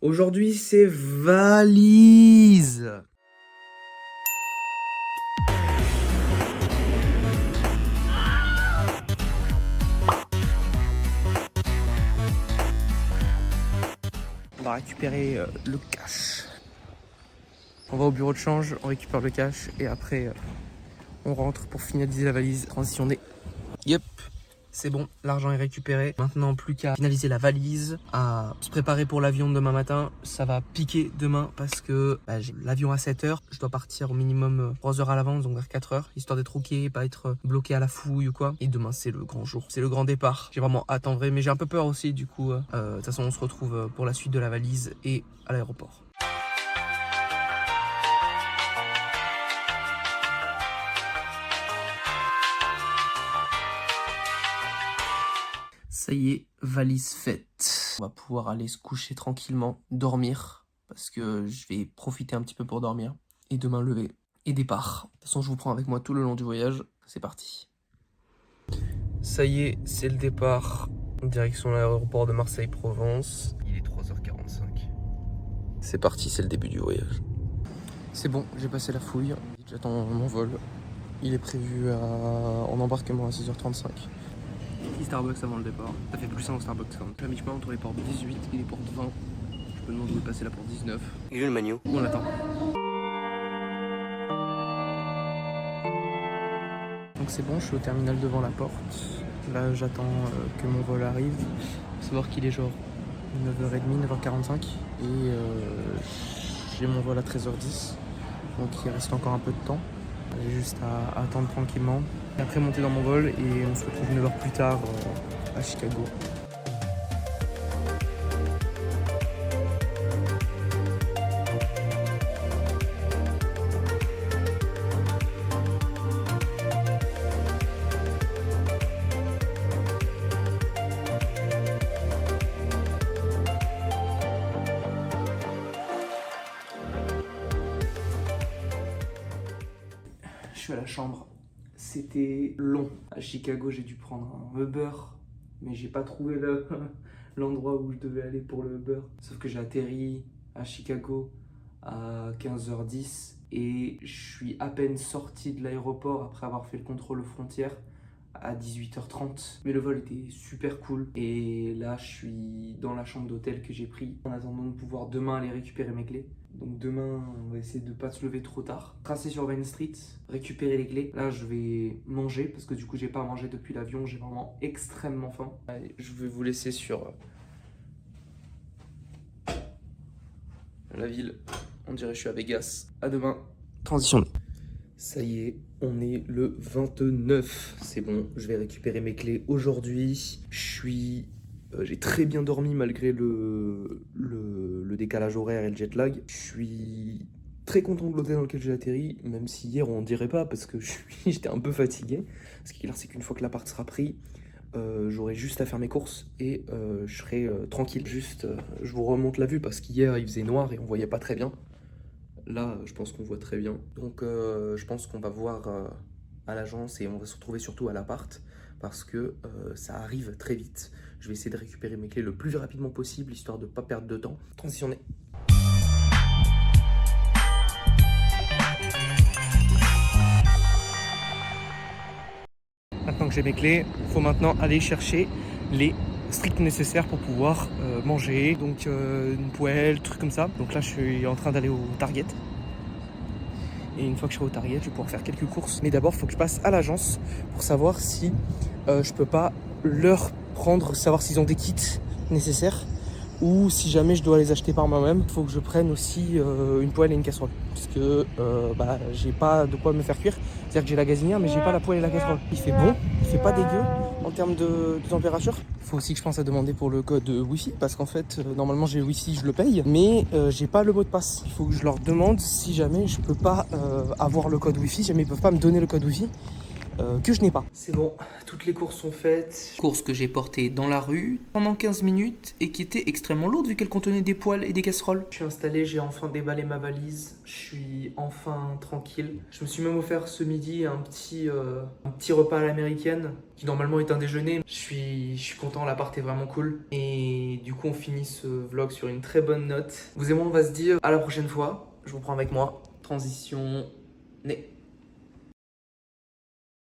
Aujourd'hui, c'est valise. On va récupérer le cash. On va au bureau de change, on récupère le cash et après on rentre pour finaliser la valise. Transitionner. Yep. C'est bon, l'argent est récupéré. Maintenant, plus qu'à finaliser la valise, à se préparer pour l'avion de demain matin. Ça va piquer demain parce que j'ai l'avion à 7h. Je dois partir au minimum 3 heures à l'avance, donc vers 4h, histoire d'être ok, pas être bloqué à la fouille ou quoi. Et demain, c'est le grand jour, c'est le grand départ. J'ai vraiment hâte en vrai, mais j'ai un peu peur aussi du coup. De toute façon, on se retrouve pour la suite de la valise et à l'aéroport. Ça y est, valise faite. On va pouvoir aller se coucher tranquillement, dormir, parce que je vais profiter un petit peu pour dormir. Et demain lever et départ. De toute façon, je vous prends avec moi tout le long du voyage. C'est parti. Ça y est, c'est le départ. Direction l'aéroport de Marseille-Provence. Il est 3h45. C'est parti, c'est le début du voyage. C'est bon, j'ai passé la fouille. J'attends mon vol. Il est prévu en embarquement à 6h35. Petit Starbucks avant le départ. Ça fait plus 1 au Starbucks quand même. J'ai mis chemin entre les portes 18 et les portes 20. Je me demande où est passé la porte 19. Il est le menu. On l'attend. Donc c'est bon, je suis au terminal devant la porte. Là j'attends que mon vol arrive. Faut savoir qu'il est genre 9h30, 9h45. Et j'ai mon vol à 13h10. Donc il reste encore un peu de temps. J'ai juste à attendre tranquillement. Et après monter dans mon vol et on se retrouve 9 heures plus tard à Chicago. Je suis à la chambre. C'était long. À Chicago, j'ai dû prendre un Uber, mais j'ai pas trouvé l'endroit où je devais aller pour le Uber. Sauf que j'ai atterri à Chicago à 15h10 et je suis à peine sorti de l'aéroport après avoir fait le contrôle aux frontières à 18h30. Mais le vol était super cool et là je suis dans la chambre d'hôtel que j'ai pris en attendant de pouvoir demain aller récupérer mes clés. Donc demain on va essayer de ne pas se lever trop tard, tracer sur Vine Street, récupérer les clés. Là je vais manger parce que du coup j'ai pas mangé depuis l'avion, j'ai vraiment extrêmement faim. Allez, je vais vous laisser sur la ville, on dirait que je suis à Vegas. À demain, transition. Ça y est, on est le 29. C'est bon, je vais récupérer mes clés aujourd'hui. J'ai très bien dormi malgré le décalage horaire et le jet lag. Je suis très content de l'hôtel dans lequel j'ai atterri, même si hier on dirait pas parce que j'étais un peu fatigué. Ce qui est clair, c'est qu'une fois que l'appart sera pris, j'aurai juste à faire mes courses et je serai tranquille. Juste, je vous remonte la vue parce qu'hier il faisait noir et on voyait pas très bien. Là, je pense qu'on voit très bien. Donc, je pense qu'on va voir à l'agence et on va se retrouver surtout à l'appart parce que ça arrive très vite. Je vais essayer de récupérer mes clés le plus rapidement possible histoire de ne pas perdre de temps. Transitionner. Maintenant que j'ai mes clés, il faut maintenant aller chercher les strict nécessaire pour pouvoir manger, donc une poêle, trucs comme ça. Donc là je suis en train d'aller au Target et une fois que je serai au Target je vais pouvoir faire quelques courses, mais d'abord il faut que je passe à l'agence pour savoir si je peux pas leur prendre, savoir s'ils ont des kits nécessaires ou si jamais je dois les acheter par moi-même. Il faut que je prenne aussi une poêle et une casserole parce que j'ai pas de quoi me faire cuire. C'est-à-dire que j'ai la gazinière mais j'ai pas la poêle et la casserole. Il fait bon, il fait pas dégueu en termes de température. Il faut aussi que je pense à demander pour le code Wi-Fi parce qu'en fait normalement j'ai le Wi-Fi, je le paye, mais j'ai pas le mot de passe. Il faut que je leur demande si jamais je peux pas avoir le code Wi-Fi, si jamais ils peuvent pas me donner le code Wi-Fi. que je n'ai pas. C'est bon, toutes les courses sont faites. Courses que j'ai portées dans la rue pendant 15 minutes et qui étaient extrêmement lourdes vu qu'elles contenaient des poêles et des casseroles. Je suis installé, j'ai enfin déballé ma valise. Je suis enfin tranquille. Je me suis même offert ce midi un petit repas à l'américaine qui normalement est un déjeuner. Je suis content, l'appart est vraiment cool. Et du coup, on finit ce vlog sur une très bonne note. Vous et moi, on va se dire à la prochaine fois. Je vous prends avec moi. Transition nez.